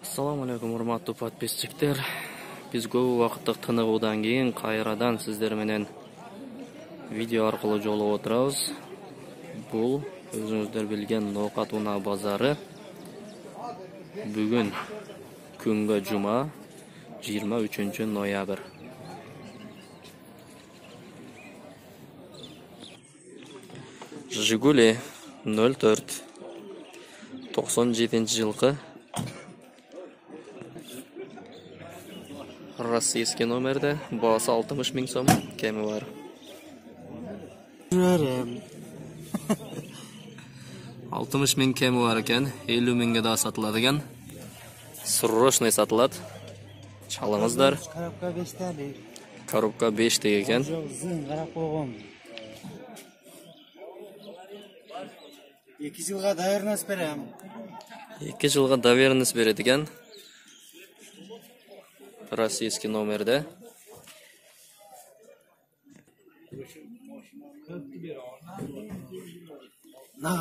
Assalamu alaikum урматтуу подписчиктер. Биз көп убакыттык тыныгуудан кийин кайрадан сиздер менен видео аркылуу жолугуп отурабыз. Бул өзүңүздөр билген Ноокат унаа базары. Бүгүн күнгө жума 23 ноябрь. Жигули 04 97-жылкы российский номерде, баасы 60 000 сом, кеми бар. 60 000 кеми бар экен, 50 000ге да сатылат экен. Срочный сатылат. Чалыңыздар. Коробка 5 тег экен. Карап койгом. 2 жылга доверенность берем. 2 жылга доверенность берет экен. Российский номерде.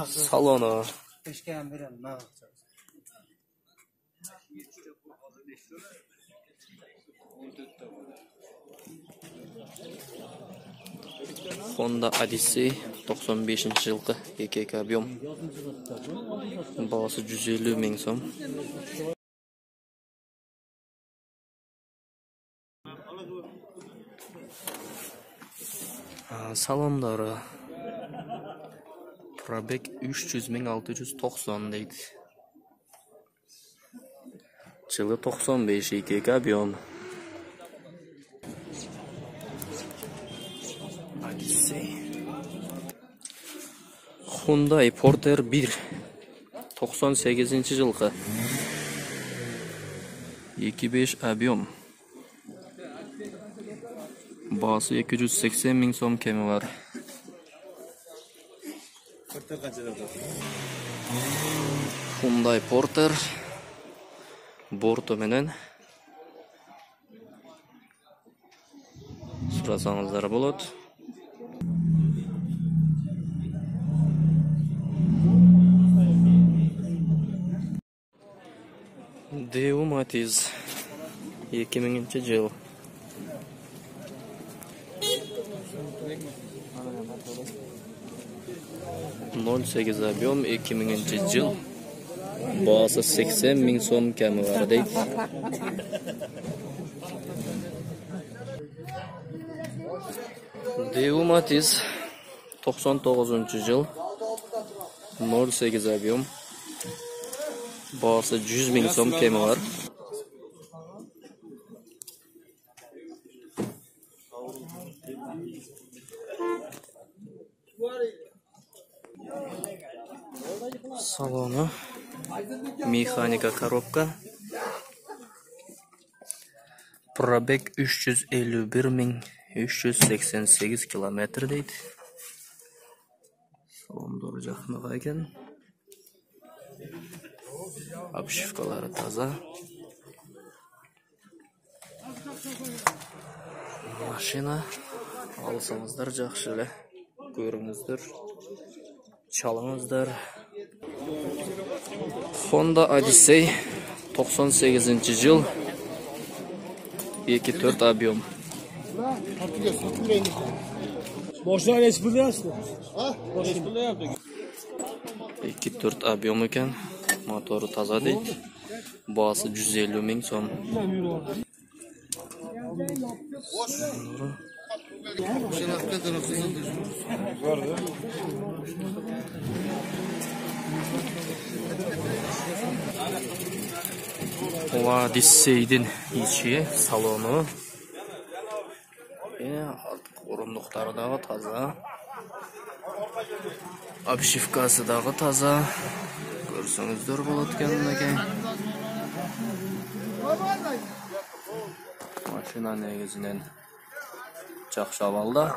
Салону. Honda Odyssey 95-жылкы 2 объем. Баасы 150 000 сом. Салондары пробег 300 690 дейт. Жылы 95 2 объем. Hyundai Porter 1 98-жылкы 2.5 объем. Баасы 280 000 сом, кеми бар. Hyundai Porter борту менен сурасаңыздар болот. Deo Matiz 2000-жыл. Ноль 8 объем 2000-жыл. Баасы 80 000 сом, кеми бар дейт. Deo Matiz 99-жыл. 08 объем. Баасы 100 000 сом, кеми бар. Салону. Механика коробка. Пробег 351 388 километр дейт. Салондор жакмага экен. Обшивкалары таза. Машина алсаңыздар жакшы эле. Көрүңүздөр, чалыңыздар. Honda Odyssey 98-жыл 2.4 объем. 2.4 объем экен. Мотору таза дейт. Баасы 150 000 сом. Odyssey'дин ичи, салону. Орындуктары дагы таза. Обшивкасы дагы таза. Көрсөңүздөр болот экен мынакей. Машина негизинен жакшы абалда.